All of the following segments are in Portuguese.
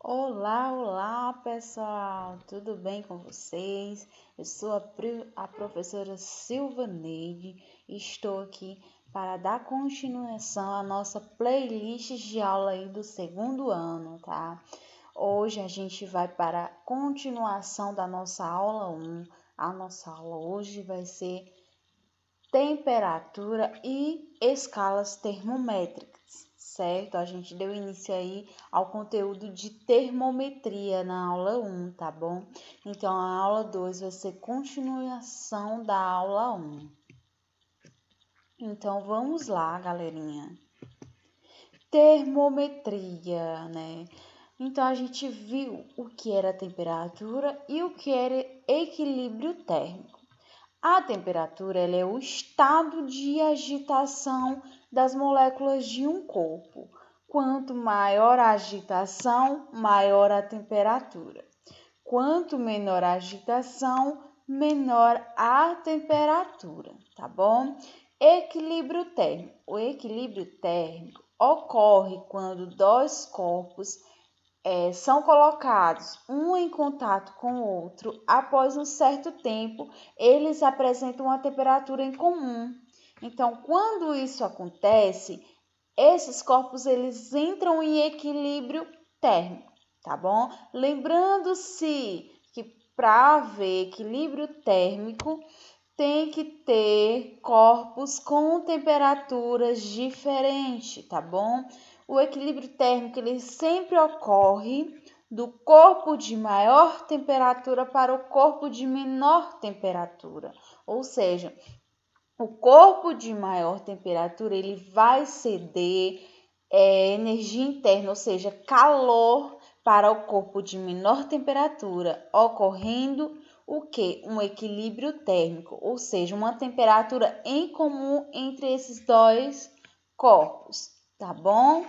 Olá, olá pessoal, tudo bem com vocês? Eu sou a professora Silvaneide e estou aqui para dar continuação à nossa playlist de aula aí do segundo ano, tá? Hoje a gente vai para a continuação da nossa aula 1. A nossa aula hoje vai ser temperatura e escalas termométricas, certo? A gente deu início aí ao conteúdo de termometria na aula 1, tá bom? Então, a aula 2 vai ser continuação da aula 1. Então, vamos lá, galerinha. Termometria, né? Então, a gente viu o que era temperatura e o que era equilíbrio térmico. A temperatura ela é o estado de agitação das moléculas de um corpo. Quanto maior a agitação, maior a temperatura. Quanto menor a agitação, menor a temperatura, tá bom? Equilíbrio térmico. O equilíbrio térmico ocorre quando dois corpos são colocados um em contato com o outro, após um certo tempo, eles apresentam uma temperatura em comum. Então, quando isso acontece, esses corpos eles entram em equilíbrio térmico, tá bom? Lembrando-se que para haver equilíbrio térmico, tem que ter corpos com temperaturas diferentes, tá bom? O equilíbrio térmico ele sempre ocorre do corpo de maior temperatura para o corpo de menor temperatura. Ou seja, o corpo de maior temperatura ele vai ceder energia interna, ou seja, calor para o corpo de menor temperatura, ocorrendo o que? Um equilíbrio térmico, ou seja, uma temperatura em comum entre esses dois corpos, tá bom?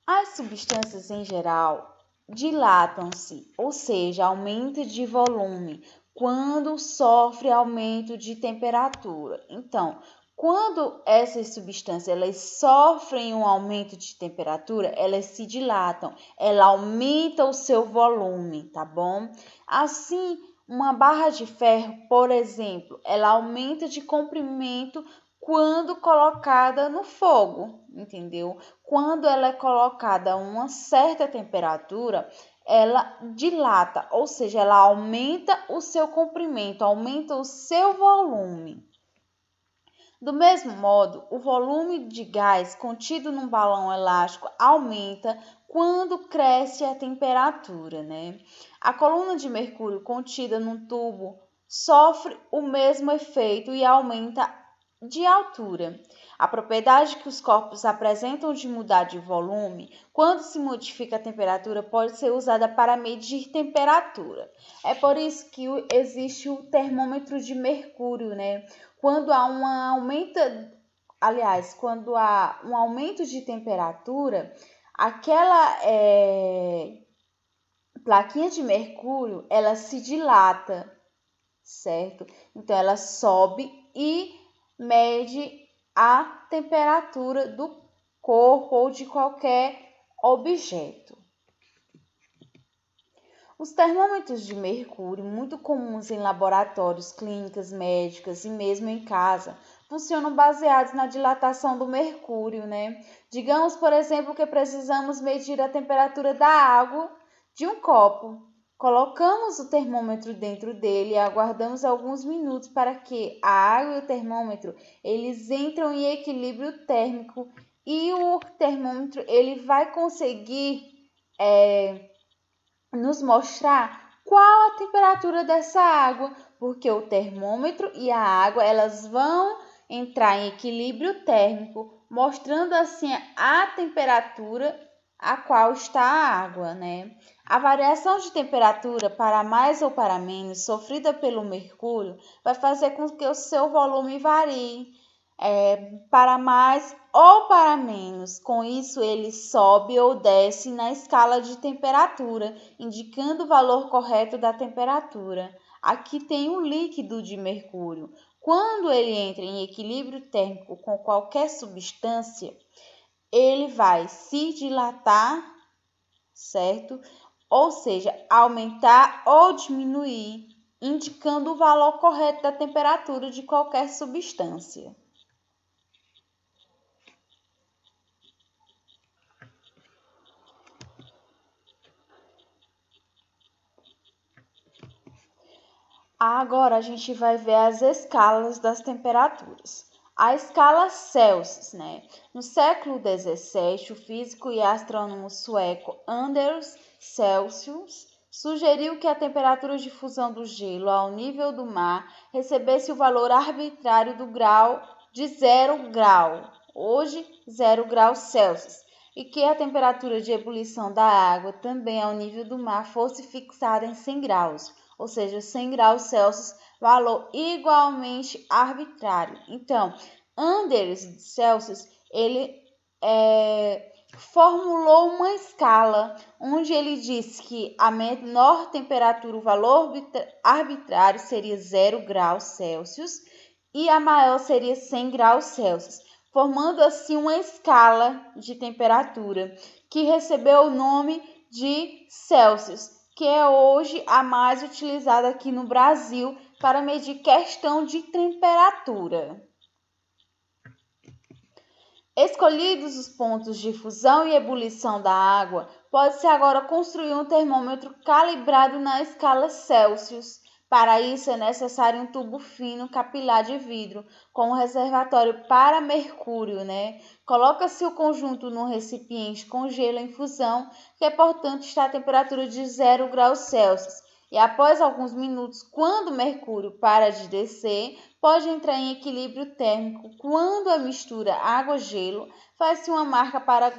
As substâncias em geral dilatam-se, ou seja, aumento de volume, quando sofre aumento de temperatura. Então, quando essas substâncias elas sofrem um aumento de temperatura, elas se dilatam, ela aumenta o seu volume, tá bom? Assim, uma barra de ferro, por exemplo, ela aumenta de comprimento quando colocada no fogo, entendeu? Quando ela é colocada a uma certa temperatura, ela dilata, ou seja, ela aumenta o seu comprimento, aumenta o seu volume. Do mesmo modo, o volume de gás contido num balão elástico aumenta quando cresce a temperatura, né? A coluna de mercúrio contida num tubo sofre o mesmo efeito e aumenta de altura. A propriedade que os corpos apresentam de mudar de volume, quando se modifica a temperatura, pode ser usada para medir temperatura. É por isso que existe o termômetro de mercúrio, né? Quando há quando há um aumento de temperatura, aquela plaquinha de mercúrio, ela se dilata, certo? Então, ela sobe e mede a temperatura do corpo ou de qualquer objeto. Os termômetros de mercúrio, muito comuns em laboratórios, clínicas médicas e mesmo em casa, funcionam baseados na dilatação do mercúrio, né? Digamos, por exemplo, que precisamos medir a temperatura da água de um copo. Colocamos o termômetro dentro dele e aguardamos alguns minutos para que a água e o termômetro eles entram em equilíbrio térmico e o termômetro ele vai conseguir nos mostrar qual a temperatura dessa água, porque o termômetro e a água elas vão entrar em equilíbrio térmico, mostrando assim a temperatura a qual está a água, né? A variação de temperatura para mais ou para menos sofrida pelo mercúrio vai fazer com que o seu volume varie para mais ou para menos. Com isso, ele sobe ou desce na escala de temperatura, indicando o valor correto da temperatura. Aqui tem o líquido de mercúrio. Quando ele entra em equilíbrio térmico com qualquer substância, ele vai se dilatar certo? Ou seja, aumentar ou diminuir, indicando o valor correto da temperatura de qualquer substância. Agora a gente vai ver as escalas das temperaturas. A escala Celsius, né? No século XVII, o físico e astrônomo sueco Anders Celsius sugeriu que a temperatura de fusão do gelo ao nível do mar recebesse o valor arbitrário do grau de 0 grau, hoje 0 graus Celsius, e que a temperatura de ebulição da água também ao nível do mar fosse fixada em 100 graus, ou seja, 100 graus Celsius, valor igualmente arbitrário. Então, Anders Celsius, ele formulou uma escala onde ele disse que a menor temperatura, o valor arbitrário seria 0 graus Celsius e a maior seria 100 graus Celsius, formando assim uma escala de temperatura que recebeu o nome de Celsius, que é hoje a mais utilizada aqui no Brasil para medir questão de temperatura. Escolhidos os pontos de fusão e ebulição da água, pode-se agora construir um termômetro calibrado na escala Celsius. Para isso é necessário um tubo fino capilar de vidro com um reservatório para mercúrio, né? Coloca-se o conjunto num recipiente com gelo em fusão, que portanto está a temperatura de 0 graus Celsius. E após alguns minutos, quando o mercúrio para de descer, pode entrar em equilíbrio térmico. Quando a mistura água-gelo, faz-se uma marca para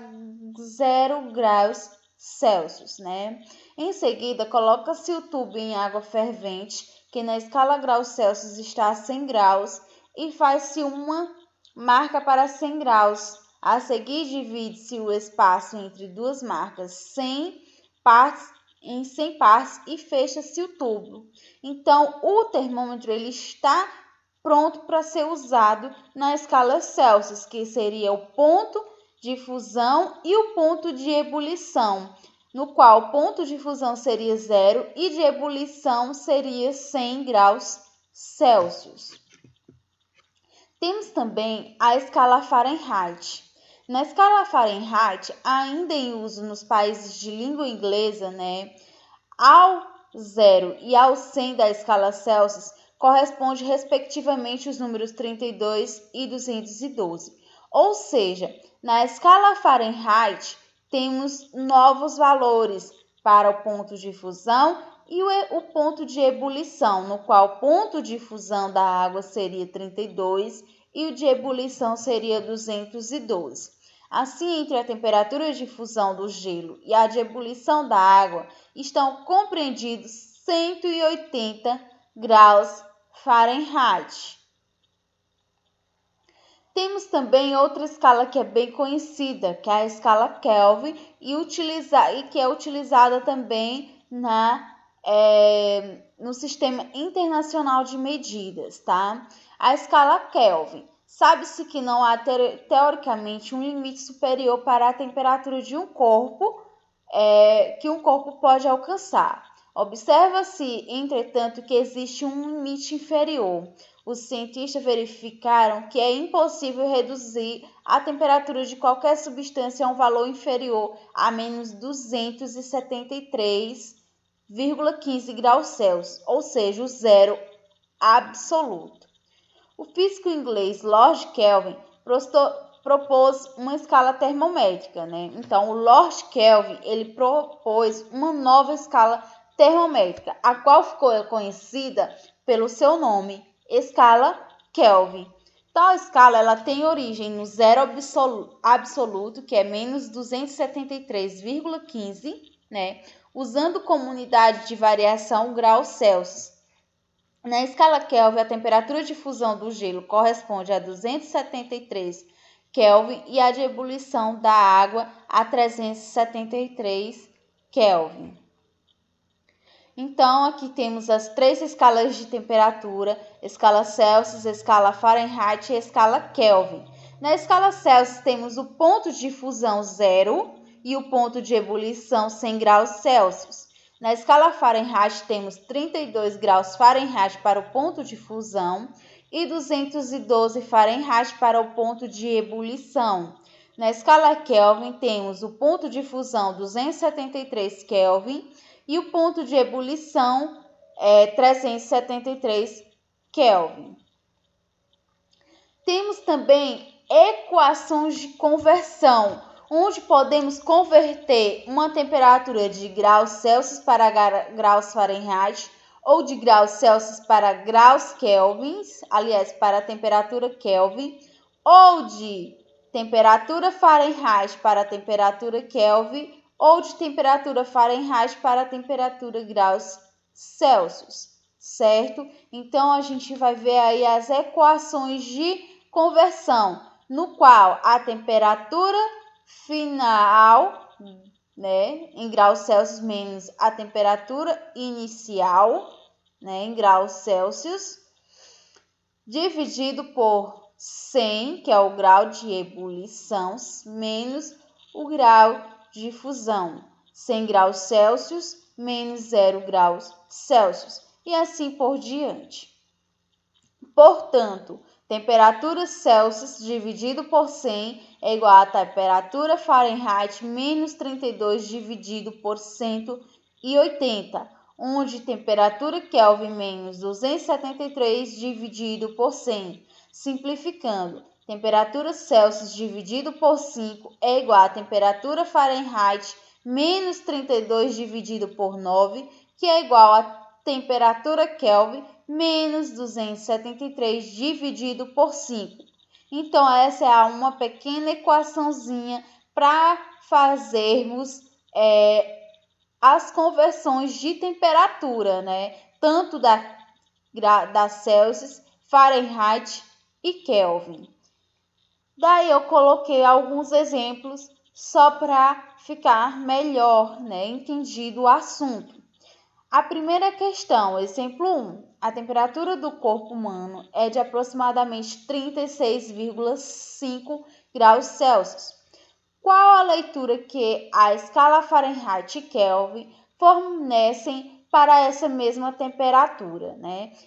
0 graus Celsius, né? Em seguida, coloca-se o tubo em água fervente, que na escala graus Celsius está a 100 graus, e faz-se uma marca para 100 graus. A seguir, divide-se o espaço entre duas marcas 100 partes em 100 partes e fecha-se o tubo. Então, o termômetro ele está pronto para ser usado na escala Celsius, que seria o ponto de fusão e o ponto de ebulição, no qual o ponto de fusão seria 0 e de ebulição seria 100 graus Celsius. Temos também a escala Fahrenheit. Na escala Fahrenheit, ainda em uso nos países de língua inglesa, né, ao 0 e ao 100 da escala Celsius corresponde respectivamente os números 32 e 212. Ou seja, na escala Fahrenheit temos novos valores para o ponto de fusão e o ponto de ebulição, no qual o ponto de fusão da água seria 32 e o de ebulição seria 212. Assim, entre a temperatura de fusão do gelo e a de ebulição da água estão compreendidos 180 graus Fahrenheit. Temos também outra escala que é bem conhecida, que é a escala Kelvin, e que é utilizada também no Sistema Internacional de Medidas, tá? A escala Kelvin. Sabe-se que não há teoricamente um limite superior para a temperatura de um corpo que um corpo pode alcançar. Observa-se, entretanto, que existe um limite inferior. Os cientistas verificaram que é impossível reduzir a temperatura de qualquer substância a um valor inferior a menos 273,15 graus Celsius, ou seja, o zero absoluto. O físico inglês Lord Kelvin propôs uma escala termométrica, né? Então, o Lord Kelvin ele propôs uma nova escala termométrica, a qual ficou conhecida pelo seu nome, escala Kelvin. Tal escala ela tem origem no zero absoluto, que é menos 273,15, né? Usando como unidade de variação graus Celsius. Na escala Kelvin, a temperatura de fusão do gelo corresponde a 273 Kelvin e a de ebulição da água a 373 Kelvin. Então, aqui temos as três escalas de temperatura, escala Celsius, escala Fahrenheit e escala Kelvin. Na escala Celsius, temos o ponto de fusão 0 e o ponto de ebulição 100 graus Celsius. Na escala Fahrenheit, temos 32 graus Fahrenheit para o ponto de fusão e 212 Fahrenheit para o ponto de ebulição. Na escala Kelvin, temos o ponto de fusão 273 Kelvin e o ponto de ebulição 373 Kelvin. Temos também equações de conversão, onde podemos converter uma temperatura de graus Celsius para graus Fahrenheit ou de graus Celsius para graus Kelvins, aliás, para a temperatura Kelvin, ou de temperatura Fahrenheit para a temperatura Kelvin, ou de temperatura Fahrenheit para a temperatura graus Celsius, certo? Então, a gente vai ver aí as equações de conversão, no qual a temperatura final, em graus Celsius menos a temperatura inicial, em graus Celsius, dividido por 100, que é o grau de ebulição, menos o grau de fusão, 100 graus Celsius menos 0 graus Celsius, e assim por diante. Portanto, temperatura Celsius dividido por 100 é igual a temperatura Fahrenheit menos 32 dividido por 180, onde temperatura Kelvin menos 273 dividido por 100. Simplificando, temperatura Celsius dividido por 5 é igual a temperatura Fahrenheit menos 32 dividido por 9, que é igual a temperatura Kelvin menos 273 dividido por 5. Então, essa é uma pequena equaçãozinha para fazermos as conversões de temperatura, tanto da Celsius, Fahrenheit e Kelvin. Daí eu coloquei alguns exemplos só para ficar melhor, entendido o assunto. A primeira questão, exemplo 1. A temperatura do corpo humano é de aproximadamente 36,5 graus Celsius. Qual a leitura que a escala Fahrenheit e Kelvin fornecem para essa mesma temperatura,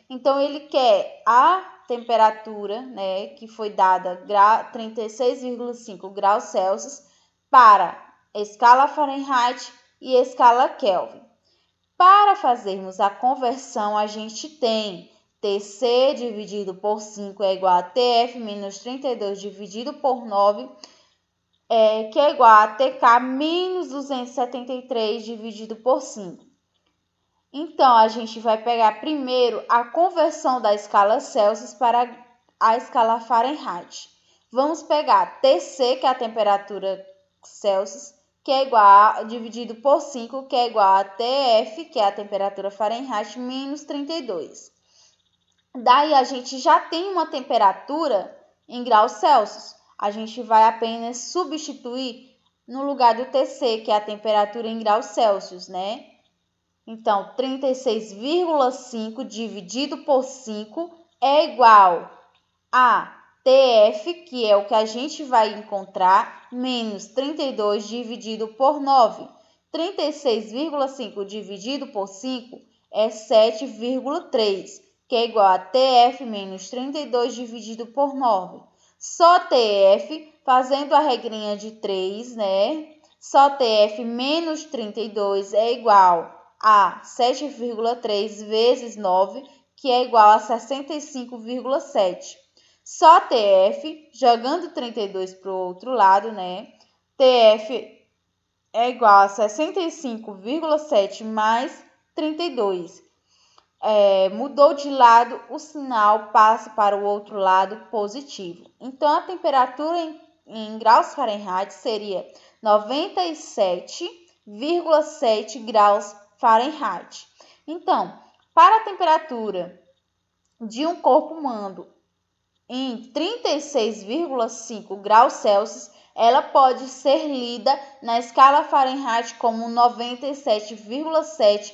Então, ele quer a temperatura, que foi dada 36,5 graus Celsius para escala Fahrenheit e escala Kelvin. Para fazermos a conversão, a gente tem TC dividido por 5 é igual a TF menos 32 dividido por 9, que é igual a TK menos 273 dividido por 5. Então, a gente vai pegar primeiro a conversão da escala Celsius para a escala Fahrenheit. Vamos pegar TC, que é a temperatura Celsius, que é igual dividido por 5, que é igual a TF, que é a temperatura Fahrenheit, menos 32. Daí, a gente já tem uma temperatura em graus Celsius. A gente vai apenas substituir no lugar do TC, que é a temperatura em graus Celsius, Então, 36,5 dividido por 5 é igual a TF, que é o que a gente vai encontrar, menos 32 dividido por 9. 36,5 dividido por 5 é 7,3, que é igual a TF menos 32 dividido por 9. Só TF, fazendo a regrinha de 3, Só TF menos 32 é igual a 7,3 vezes 9, que é igual a 65,7. Só TF, jogando 32 para o outro lado, TF é igual a 65,7 mais 32. Mudou de lado, o sinal passa para o outro lado positivo. Então, a temperatura em graus Fahrenheit seria 97,7 graus Fahrenheit. Então, para a temperatura de um corpo humano em 36,5 graus Celsius, ela pode ser lida na escala Fahrenheit como 97,7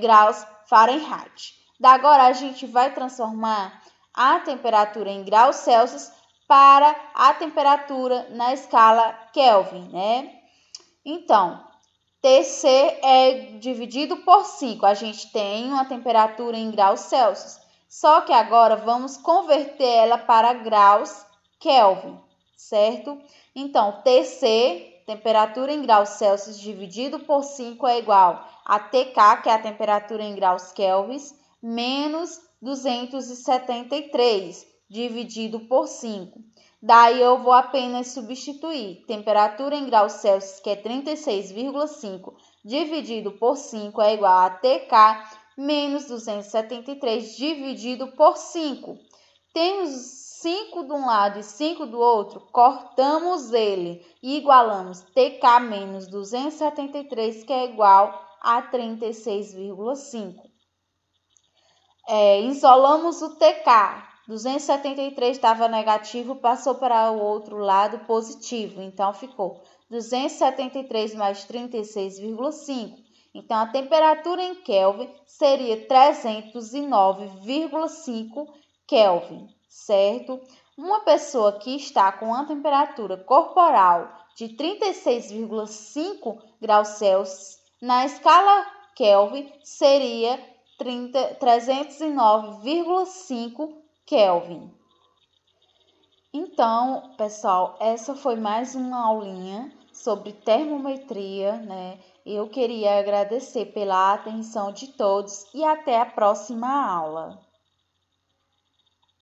graus Fahrenheit. Da agora, a gente vai transformar a temperatura em graus Celsius para a temperatura na escala Kelvin, Então, TC é dividido por 5. A gente tem uma temperatura em graus Celsius. Só que agora vamos converter ela para graus Kelvin, certo? Então, TC, temperatura em graus Celsius, dividido por 5 é igual a TK, que é a temperatura em graus Kelvin, menos 273, dividido por 5. Daí eu vou apenas substituir temperatura em graus Celsius, que é 36,5, dividido por 5 é igual a TK menos 273 dividido por 5. Temos 5 de um lado e 5 do outro, cortamos ele e igualamos TK menos 273, que é igual a 36,5. Isolamos o TK. 273 estava negativo, passou para o outro lado positivo. Então, ficou 273 mais 36,5. Então, a temperatura em Kelvin seria 309,5 Kelvin, certo? Uma pessoa que está com a temperatura corporal de 36,5 graus Celsius, na escala Kelvin, seria 309,5 Kelvin. Então, pessoal, essa foi mais uma aulinha sobre termometria, né? Eu queria agradecer pela atenção de todos e até a próxima aula.